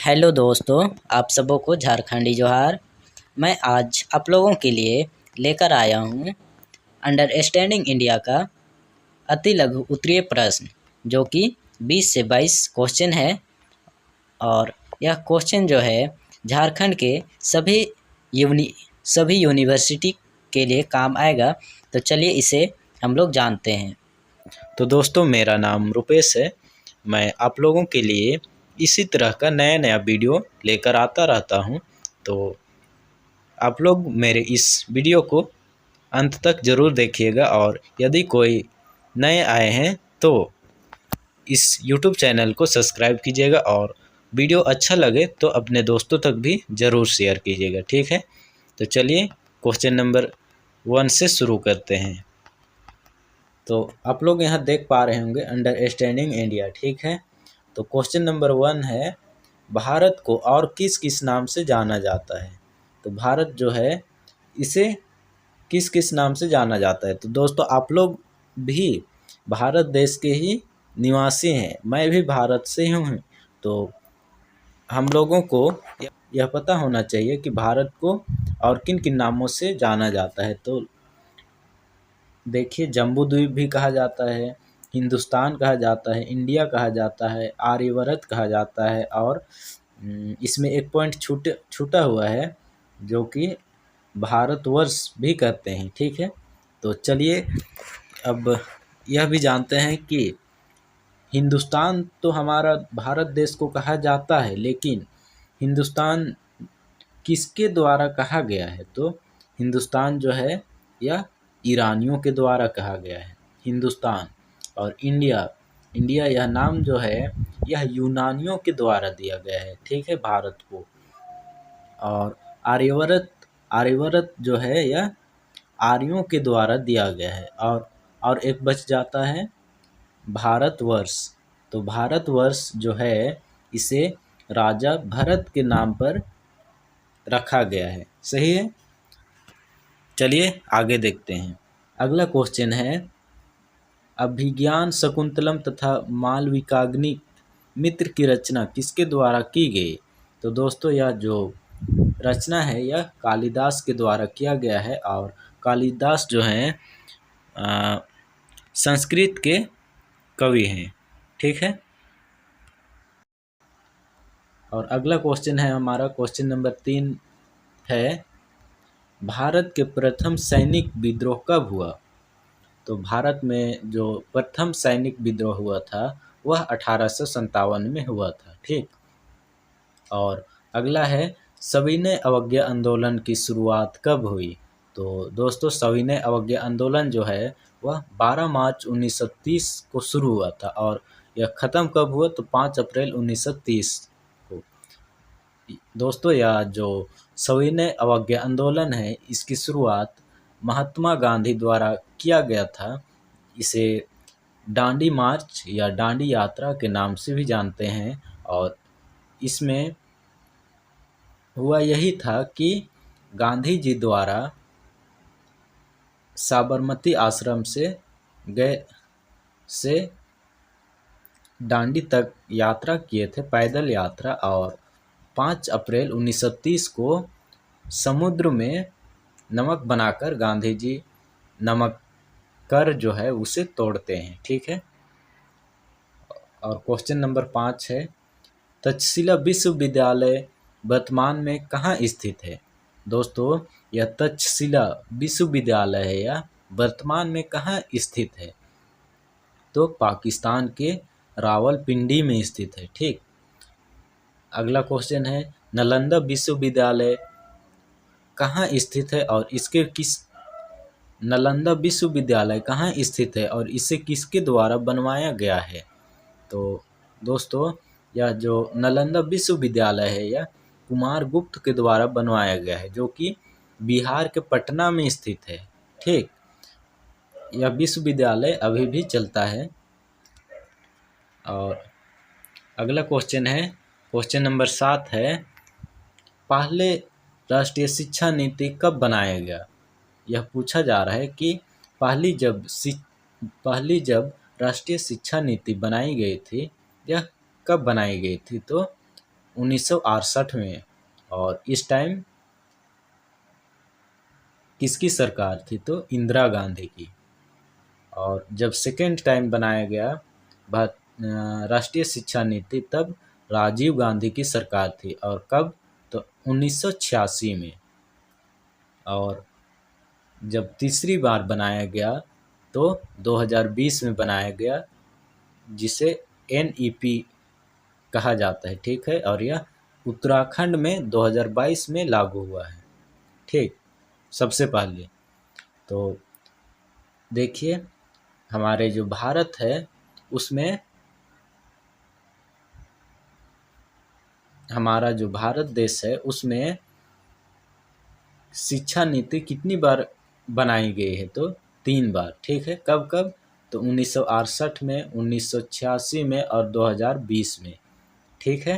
Hello दोस्तों, आप सबों को झारखंडी जोहार। मैं आज आप लोगों के लिए लेकर आया हूँ अंडरस्टैंडिंग इंडिया का अति लघु उत्तरीय प्रश्न, जो कि 20 से 22 क्वेश्चन है। और यह क्वेश्चन जो है झारखंड के सभी यूनि सभी यूनिवर्सिटी के लिए काम आएगा। तो चलिए इसे हम लोग जानते हैं। तो दोस्तों, मेरा नाम रुपेश है। मैं आप लोगों के लिए इसी तरह का नया नया वीडियो लेकर आता रहता हूं। तो आप लोग मेरे इस वीडियो को अंत तक ज़रूर देखिएगा, और यदि कोई नए आए हैं तो इस YouTube चैनल को सब्सक्राइब कीजिएगा, और वीडियो अच्छा लगे तो अपने दोस्तों तक भी ज़रूर शेयर कीजिएगा। ठीक है, तो चलिए क्वेश्चन नंबर 1 से शुरू करते हैं। तो आप लोग यहाँ देख पा रहे होंगे अंडरस्टैंडिंग इंडिया। ठीक है, तो क्वेश्चन नंबर 1 है, भारत को और किस किस नाम से जाना जाता है। तो भारत जो है इसे किस किस नाम से जाना जाता है। तो दोस्तों, आप लोग भी भारत देश के ही निवासी हैं, मैं भी भारत से ही हूँ। तो हम लोगों को यह पता होना चाहिए कि भारत को और किन किन नामों से जाना जाता है। तो देखिए, जम्बूद्वीप भी कहा जाता है, हिंदुस्तान कहा जाता है, इंडिया कहा जाता है, आर्यवर्त कहा जाता है, और इसमें एक पॉइंट छूटा हुआ है जो कि भारतवर्ष भी कहते हैं। ठीक है, तो चलिए अब यह भी जानते हैं कि हिंदुस्तान तो हमारा भारत देश को कहा जाता है, लेकिन हिंदुस्तान किसके द्वारा कहा गया है। तो हिंदुस्तान जो है यह ईरानियों के द्वारा कहा गया है हिंदुस्तान। और इंडिया इंडिया यह नाम जो है यह यूनानियों के द्वारा दिया गया है। ठीक है, भारत को। और आर्यवर्त आर्यवर्त जो है यह आर्यों के द्वारा दिया गया है। और एक बच जाता है भारतवर्ष। तो भारतवर्ष जो है इसे राजा भरत के नाम पर रखा गया है। सही है, चलिए आगे देखते हैं। अगला क्वेश्चन है, अभिज्ञान शकुंतलम तथा मालविकाग्नि मित्र की रचना किसके द्वारा की गई। तो दोस्तों, यह जो रचना है यह कालिदास के द्वारा किया गया है, और कालिदास जो हैं संस्कृत के कवि हैं। ठीक है, और अगला क्वेश्चन है हमारा क्वेश्चन नंबर 3 है, भारत के प्रथम सैनिक विद्रोह कब हुआ। तो भारत में जो प्रथम सैनिक विद्रोह हुआ था वह 1857 में हुआ था। ठीक, और अगला है, सविनय अवज्ञा आंदोलन की शुरुआत कब हुई। तो दोस्तों, सविनय अवज्ञा आंदोलन जो है वह 12 मार्च 1930 को शुरू हुआ था, और यह ख़त्म कब हुआ तो 5 अप्रैल 1930 को। दोस्तों, यह जो सविनय अवज्ञा आंदोलन है इसकी शुरुआत महात्मा गांधी द्वारा किया गया था। इसे डांडी मार्च या डांडी यात्रा के नाम से भी जानते हैं। और इसमें हुआ यही था कि गांधी जी द्वारा साबरमती आश्रम से डांडी तक यात्रा किए थे, पैदल यात्रा। और 5 अप्रैल 1930 को समुद्र में नमक बनाकर गांधी जी नमक कर जो है उसे तोड़ते हैं। ठीक है, और क्वेश्चन नंबर 5 है, तक्षशिला विश्वविद्यालय वर्तमान में कहाँ स्थित है। दोस्तों, यह तक्षशिला विश्वविद्यालय है या वर्तमान में कहाँ स्थित है। तो पाकिस्तान के रावलपिंडी में स्थित है। ठीक, अगला क्वेश्चन है, नालंदा विश्वविद्यालय कहाँ स्थित है और इसके किस नालंदा विश्वविद्यालय कहाँ स्थित है और इसे किसके द्वारा बनवाया गया है। तो दोस्तों, यह जो नालंदा विश्वविद्यालय है यह कुमारगुप्त के द्वारा बनवाया गया है, जो कि बिहार के पटना में स्थित है। ठीक, यह विश्वविद्यालय अभी भी चलता है। और अगला क्वेश्चन है क्वेश्चन नंबर 7 है, पहले राष्ट्रीय शिक्षा नीति कब बनाया गया। यह पूछा जा रहा है कि पहली जब राष्ट्रीय शिक्षा नीति बनाई गई थी यह कब बनाई गई थी। तो 1968 में। और इस टाइम किसकी सरकार थी? तो इंदिरा गांधी की। और जब सेकेंड टाइम बनाया गया राष्ट्रीय शिक्षा नीति, तब राजीव गांधी की सरकार थी। और कब? तो 1986 में। और जब तीसरी बार बनाया गया तो 2020 में बनाया गया, जिसे NEP कहा जाता है, ठीक है। और यह उत्तराखंड में 2022 में लागू हुआ है, ठीक, सबसे पहले। तो देखिए, हमारे जो भारत है उसमें, हमारा जो भारत देश है उसमें शिक्षा नीति कितनी बार बनाई गई है? तो 3 बार, ठीक है। कब कब? तो 1968 में, 1986 में और 2020 में, ठीक है।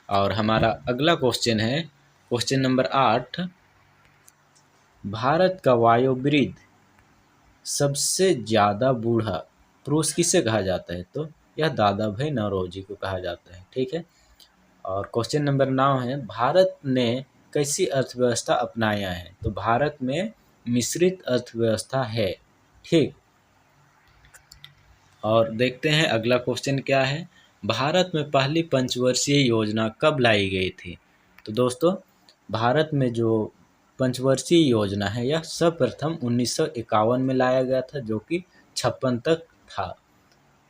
और हमारा अगला क्वेश्चन है क्वेश्चन नंबर 8। भारत का वायुवृद्ध सबसे ज़्यादा बूढ़ा पुरुष किसे कहा जाता है? तो यह दादा भाई नौरोजी को कहा जाता है, ठीक है। और क्वेश्चन नंबर 9 है, भारत ने कैसी अर्थव्यवस्था अपनाया है? तो भारत में मिश्रित अर्थव्यवस्था है, ठीक। और देखते हैं अगला क्वेश्चन क्या है, भारत में पहली पंचवर्षीय योजना कब लाई गई थी? तो दोस्तों, भारत में जो पंचवर्षीय योजना है यह सर्वप्रथम 1951 में लाया गया था, जो कि 56 तक था।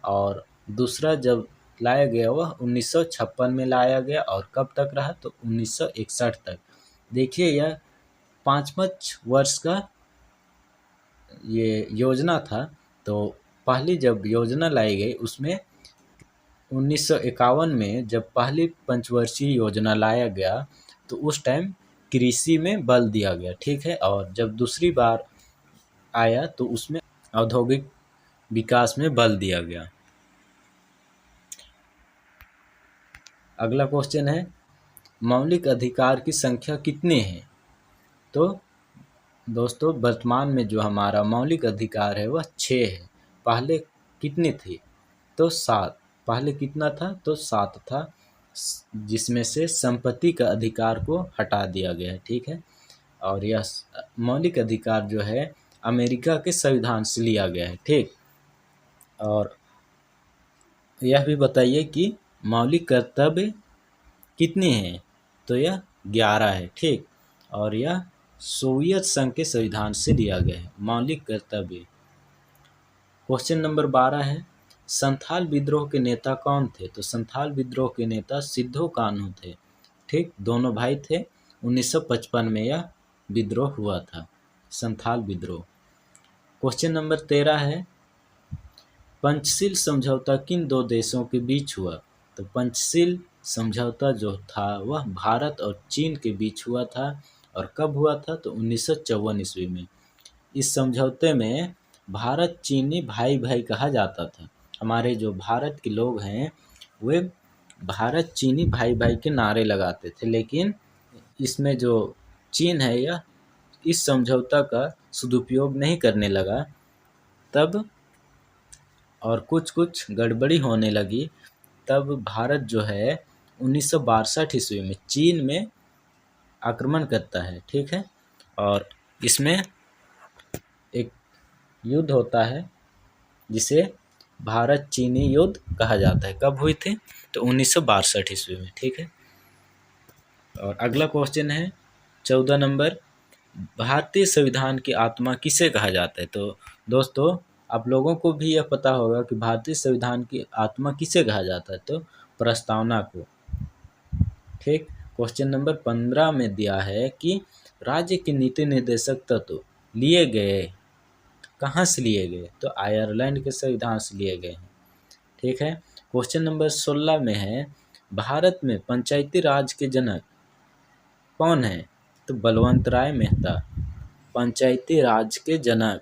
और दूसरा जब लाया गया वह 1956 में लाया गया, और कब तक रहा? तो 1961 तक। देखिए, यह 5 वर्ष का ये योजना था। तो पहली जब योजना लाई गई उसमें 1951 में जब पहली पंचवर्षीय योजना लाया गया तो उस टाइम कृषि में बल दिया गया, ठीक है। और जब दूसरी बार आया तो उसमें औद्योगिक विकास में बल दिया गया। अगला क्वेश्चन है, मौलिक अधिकार की संख्या कितनी है? तो दोस्तों, वर्तमान में जो हमारा मौलिक अधिकार है वह 6 है। पहले कितनी थी? तो 7। पहले कितना था? तो 7 था, जिसमें से संपत्ति का अधिकार को हटा दिया गया है, ठीक है। और यह मौलिक अधिकार जो है अमेरिका के संविधान से लिया गया है, ठीक। और यह भी बताइए कि मौलिक कर्तव्य कितनी है? तो यह 11 है, ठीक। और यह सोवियत संघ के संविधान से लिया गया है, मौलिक कर्तव्य। क्वेश्चन नंबर 12 है, संथाल विद्रोह के नेता कौन थे? तो संथाल विद्रोह के नेता सिद्धो कान्हू थे, ठीक। दोनों भाई थे। 1955 में यह विद्रोह हुआ था, संथाल विद्रोह। क्वेश्चन नंबर 13 है, पंचशील समझौता किन 2 देशों के बीच हुआ? तो पंचशील समझौता जो था वह भारत और चीन के बीच हुआ था। और कब हुआ था? तो 1954 ईस्वी में। इस समझौते में भारत चीनी भाई भाई कहा जाता था। हमारे जो भारत के लोग हैं वे भारत चीनी भाई भाई के नारे लगाते थे, लेकिन इसमें जो चीन है यह इस समझौता का सदुपयोग नहीं करने लगा तब, और कुछ कुछ गड़बड़ी होने लगी। तब भारत जो है 1962 ईस्वी में चीन में आक्रमण करता है, ठीक है। और इसमें एक युद्ध होता है जिसे भारत चीनी युद्ध कहा जाता है। कब हुई थी? तो 1962 ईस्वी में, ठीक है। और अगला क्वेश्चन है 14 नंबर, भारतीय संविधान की आत्मा किसे कहा जाता है? तो दोस्तों, आप लोगों को भी यह पता होगा कि भारतीय संविधान की आत्मा किसे कहा जाता है? तो प्रस्तावना को, ठीक। क्वेश्चन नंबर 15 में दिया है कि राज्य के नीति निर्देशक तत्व लिए गए, कहाँ से लिए गए? तो आयरलैंड के संविधान से लिए गए हैं, ठीक है। क्वेश्चन नंबर 16 में है, भारत में पंचायती राज के जनक कौन है? तो बलवंत राय मेहता। पंचायती राज के जनक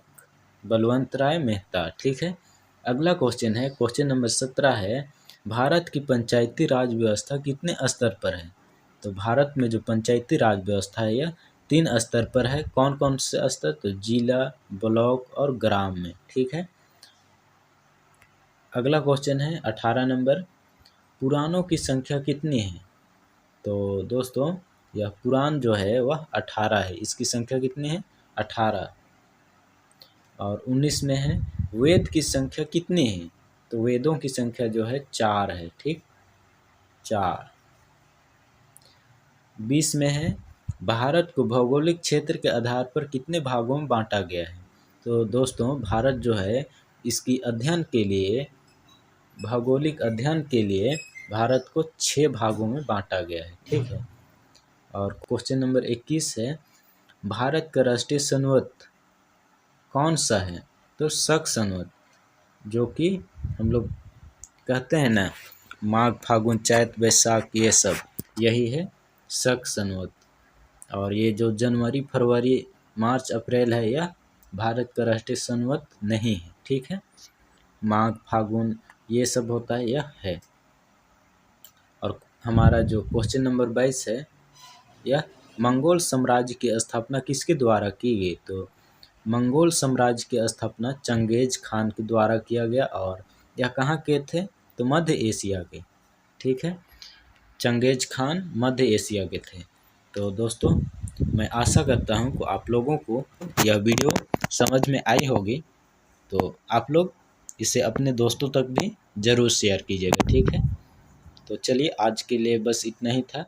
बलवंत राय मेहता, ठीक है। अगला क्वेश्चन है क्वेश्चन नंबर 17 है, भारत की पंचायती राज व्यवस्था कितने स्तर पर है? तो भारत में जो पंचायती राज व्यवस्था है यह 3 स्तर पर है। कौन कौन से स्तर? तो जिला, ब्लॉक और ग्राम में, ठीक है। अगला क्वेश्चन है 18 नंबर, पुराणों की संख्या कितनी है? तो दोस्तों यह पुराण जो है वह 18 है। इसकी संख्या कितनी है? 18। और 19 में है वेद की संख्या कितनी है? तो वेदों की संख्या जो है 4 है। ठीक, 4। 20 में है भारत को भौगोलिक क्षेत्र के आधार पर कितने भागों में बांटा गया है? तो दोस्तों भारत जो है इसकी अध्ययन के लिए, भौगोलिक अध्ययन के लिए भारत को 6 भागों में बांटा गया है। ठीक है। और क्वेश्चन नंबर 21 है भारत का राष्ट्रीय संवत कौन सा है? तो शक संवत, जो कि हम लोग कहते हैं ना माघ फागुन चैत वैशाख, ये सब यही है शक संवत। और ये जो जनवरी फरवरी मार्च अप्रैल है यह भारत का राष्ट्रीय संवत नहीं है। ठीक है, माघ फागुन ये सब होता है, यह है। और हमारा जो क्वेश्चन नंबर 22 है यह मंगोल साम्राज्य की स्थापना किसके द्वारा की गई? तो मंगोल साम्राज्य की स्थापना चंगेज खान के द्वारा किया गया। और यह कहाँ के थे? तो मध्य एशिया के। ठीक है, चंगेज खान मध्य एशिया के थे। तो दोस्तों मैं आशा करता हूँ कि आप लोगों को यह वीडियो समझ में आई होगी। तो आप लोग इसे अपने दोस्तों तक भी ज़रूर शेयर कीजिएगा। ठीक है, तो चलिए आज के लिए बस इतना ही था।